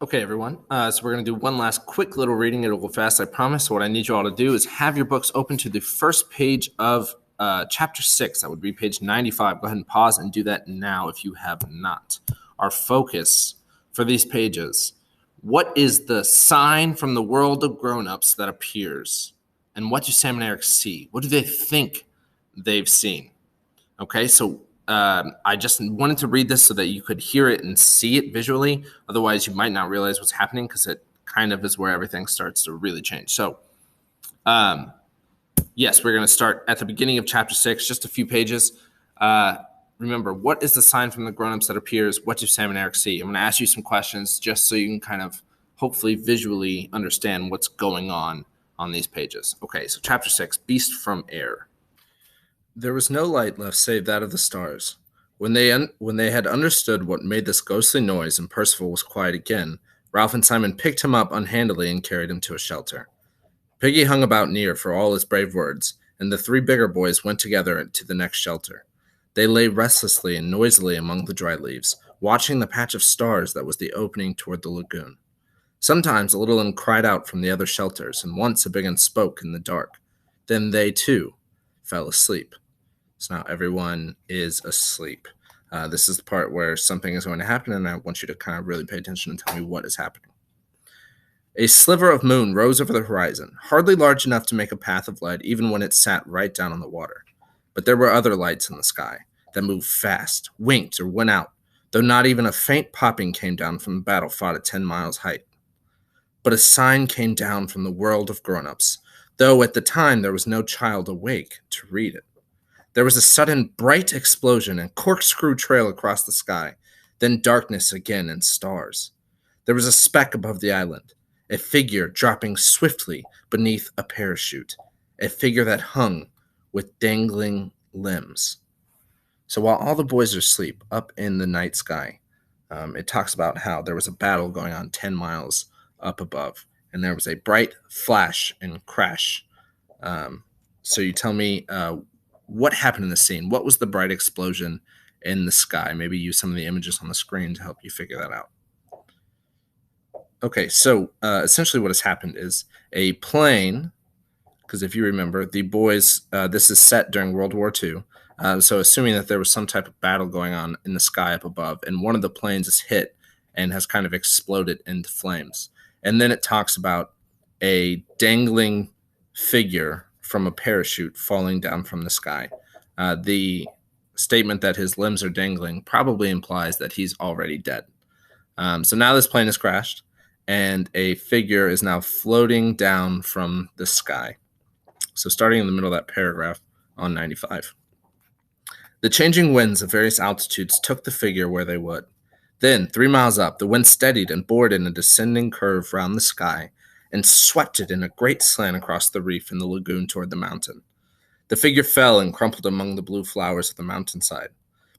Okay, everyone. So we're going to do one last quick little reading. It'll go fast, I promise. So what I need you all to do is have your books open to the first page of chapter 6. That would be page 95. Go ahead and pause and do that now if you have not. Our focus for these pages. What is the sign from the world of grown-ups that appears? And what do Sam and Eric see? What do they think they've seen? Okay, so I just wanted to read this so that you could hear it and see it visually. Otherwise, you might not realize what's happening because it kind of is where everything starts to really change. So, um, yes, we're going to start at the beginning of chapter 6, just a few pages. Remember, what is the sign from the grown-ups that appears? What do Sam and Eric see? I'm going to ask you some questions just so you can kind of hopefully visually understand what's going on these pages. Okay, so chapter 6, Beast from Air. There was no light left save that of the stars. When they had understood what made this ghostly noise and Percival was quiet again, Ralph and Simon picked him up unhandily and carried him to a shelter. Piggy hung about near for all his brave words, and the three bigger boys went together to the next shelter. They lay restlessly and noisily among the dry leaves, watching the patch of stars that was the opening toward the lagoon. Sometimes a little one cried out from the other shelters, and once a big one spoke in the dark. Then they, too, fell asleep. So now everyone is asleep. This is the part where something is going to happen, and I want you to kind of really pay attention and tell me what is happening. A sliver of moon rose over the horizon, hardly large enough to make a path of light even when it sat right down on the water. But there were other lights in the sky that moved fast, winked, or went out, though not even a faint popping came down from the battle fought at 10 miles' height. But a sign came down from the world of grown-ups, though at the time there was no child awake to read it. There was a sudden bright explosion and corkscrew trail across the sky, then darkness again and stars. There was a speck above the island, a figure dropping swiftly beneath a parachute, a figure that hung with dangling limbs. So while all the boys are asleep up in the night sky, it talks about how there was a battle going on 10 miles up above, and there was a bright flash and crash. So you tell me what happened in the scene? What was the bright explosion in the sky? Maybe use some of the images on the screen to help you figure that out. Okay, so essentially what has happened is a plane, because if you remember, the boys, this is set during World War II, so assuming that there was some type of battle going on in the sky up above, and one of the planes is hit and has kind of exploded into flames. And then it talks about a dangling figure from a parachute falling down from the sky. The statement that his limbs are dangling probably implies that he's already dead. So now this plane has crashed, and a figure is now floating down from the sky. So starting in the middle of that paragraph on 95. The changing winds of various altitudes took the figure where they would. Then, 3 miles up, the wind steadied and bore it in a descending curve round the sky, and swept it in a great slant across the reef in the lagoon toward the mountain. The figure fell and crumpled among the blue flowers of the mountainside.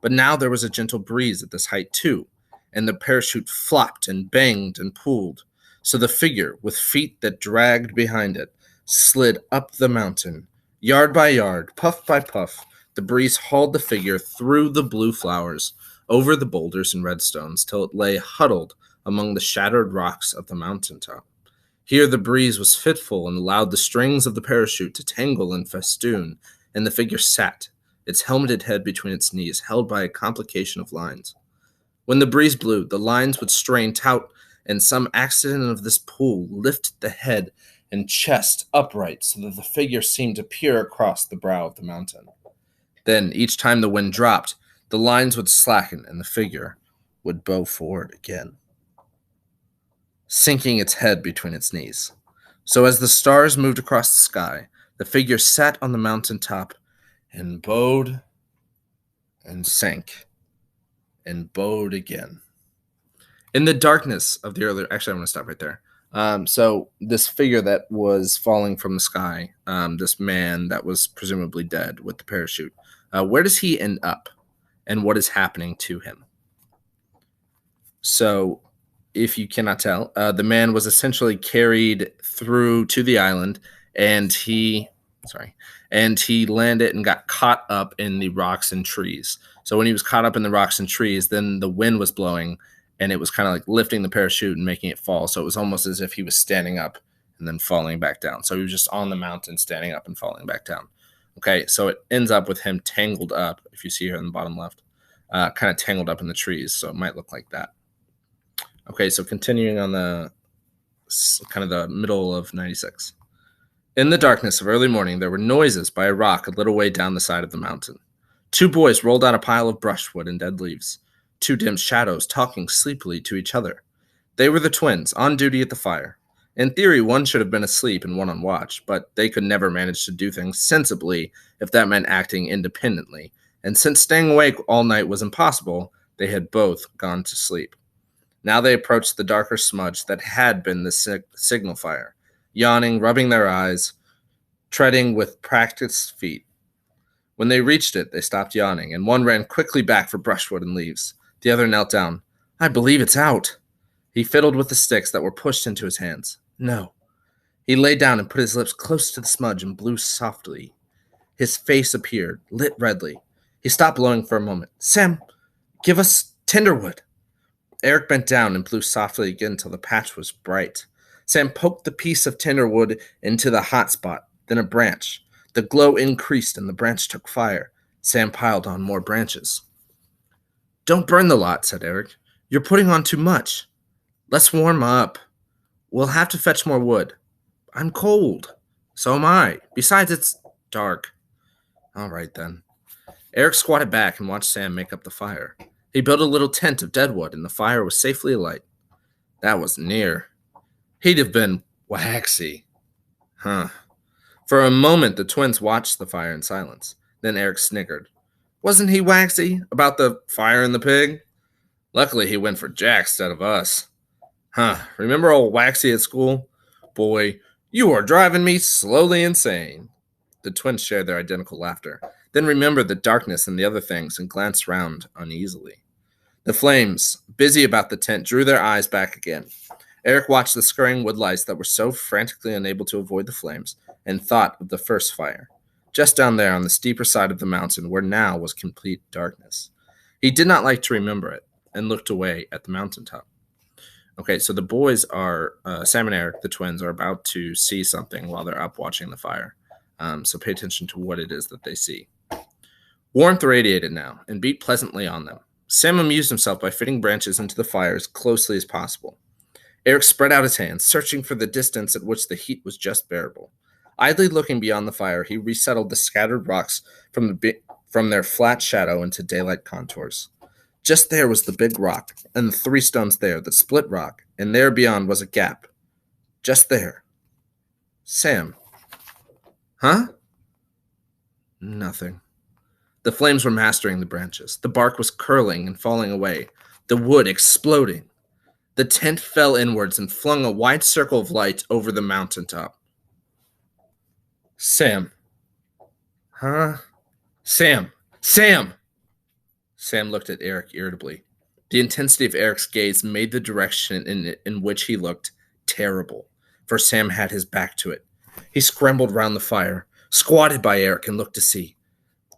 But now there was a gentle breeze at this height too, and the parachute flopped and banged and pulled. So the figure, with feet that dragged behind it, slid up the mountain. Yard by yard, puff by puff, the breeze hauled the figure through the blue flowers, over the boulders and redstones, till it lay huddled among the shattered rocks of the mountain top. Here the breeze was fitful and allowed the strings of the parachute to tangle and festoon, and the figure sat, its helmeted head between its knees, held by a complication of lines. When the breeze blew, the lines would strain taut, and some accident of this pull lifted the head and chest upright so that the figure seemed to peer across the brow of the mountain. Then, each time the wind dropped, the lines would slacken and the figure would bow forward again, sinking its head between its knees. So as the stars moved across the sky, the figure sat on the mountain top and bowed and sank and bowed again. In the darkness of the earlier... Actually, I'm going to stop right there. So this figure that was falling from the sky, this man that was presumably dead with the parachute, where does he end up? And what is happening to him? So if you cannot tell, the man was essentially carried through to the island, and he landed and got caught up in the rocks and trees. So when he was caught up in the rocks and trees, then the wind was blowing, and it was kind of like lifting the parachute and making it fall. So it was almost as if he was standing up and then falling back down. So he was just on the mountain, standing up and falling back down. Okay, so it ends up with him tangled up, if you see here in the bottom left, kind of tangled up in the trees. So it might look like that. Okay, so continuing on the kind of the middle of 96. In the darkness of early morning, there were noises by a rock a little way down the side of the mountain. 2 boys rolled out a pile of brushwood and dead leaves. 2 dim shadows talking sleepily to each other. They were the twins, on duty at the fire. In theory, one should have been asleep and one on watch, but they could never manage to do things sensibly if that meant acting independently, and since staying awake all night was impossible, they had both gone to sleep. Now they approached the darker smudge that had been the signal fire, yawning, rubbing their eyes, treading with practiced feet. When they reached it, they stopped yawning, and one ran quickly back for brushwood and leaves. The other knelt down. I believe it's out. He fiddled with the sticks that were pushed into his hands. No. He lay down and put his lips close to the smudge and blew softly. His face appeared, lit redly. He stopped blowing for a moment. Sam, give us tinderwood. Eric bent down and blew softly again until the patch was bright. Sam poked the piece of tinderwood into the hot spot, then a branch. The glow increased and the branch took fire. Sam piled on more branches. Don't burn the lot, said Eric. You're putting on too much. Let's warm up. We'll have to fetch more wood. I'm cold. So am I. Besides, it's dark. All right, then. Eric squatted back and watched Sam make up the fire. He built a little tent of deadwood, and the fire was safely alight. That was near. He'd have been waxy. Huh. For a moment, the twins watched the fire in silence. Then Eric sniggered. Wasn't he waxy about the fire and the pig? Luckily, he went for Jack instead of us. Huh. Remember old Waxy at school? Boy, you are driving me slowly insane. The twins shared their identical laughter, then remembered the darkness and the other things and glanced round uneasily. The flames, busy about the tent, drew their eyes back again. Eric watched the scurrying woodlights that were so frantically unable to avoid the flames and thought of the first fire, just down there on the steeper side of the mountain where now was complete darkness. He did not like to remember it and looked away at the mountaintop. Okay, so the boys are, Sam and Eric, the twins, are about to see something while they're up watching the fire. So pay attention to what it is that they see. Warmth radiated now and beat pleasantly on them. Sam amused himself by fitting branches into the fire as closely as possible. Eric spread out his hands, searching for the distance at which the heat was just bearable. Idly looking beyond the fire, he resettled the scattered rocks from their flat shadow into daylight contours. Just there was the big rock, and the 3 stones there, the split rock, and there beyond was a gap. Just there. Sam. Huh? Nothing. The flames were mastering the branches. The bark was curling and falling away, the wood exploding. The tent fell inwards and flung a wide circle of light over the mountaintop. Sam. Huh? Sam! Sam! Sam looked at Eric irritably. The intensity of Eric's gaze made the direction in which he looked terrible, for Sam had his back to it. He scrambled round the fire, squatted by Eric, and looked to see.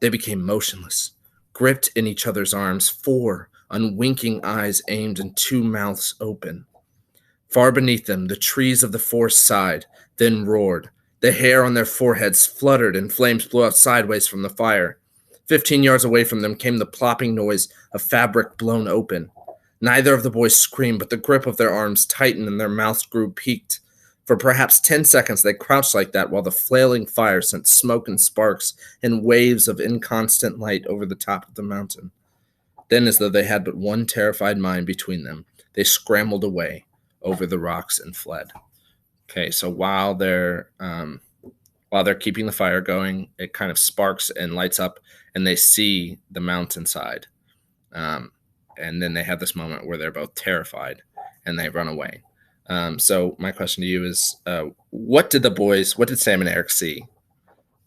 They became motionless, gripped in each other's arms, 4 unwinking eyes aimed and 2 mouths open. Far beneath them, the trees of the forest sighed, then roared. The hair on their foreheads fluttered and flames blew out sideways from the fire. 15 yards away from them came the plopping noise of fabric blown open. Neither of the boys screamed, but the grip of their arms tightened and their mouths grew peaked. For perhaps 10 seconds they crouched like that while the flailing fire sent smoke and sparks and waves of inconstant light over the top of the mountain. Then, as though they had but one terrified mind between them, they scrambled away over the rocks and fled. Okay, so while they're keeping the fire going, it kind of sparks and lights up, and they see the mountainside. And then they have this moment where they're both terrified, and they run away. So my question to you is, what did Sam and Eric see?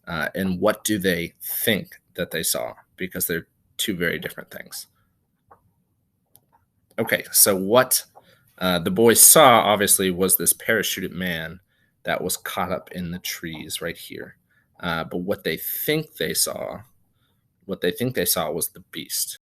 And what do they think that they saw? Because they're 2 very different things. Okay, so what the boys saw, obviously, was this parachuted man that was caught up in the trees right here. But what they think they saw was the beast.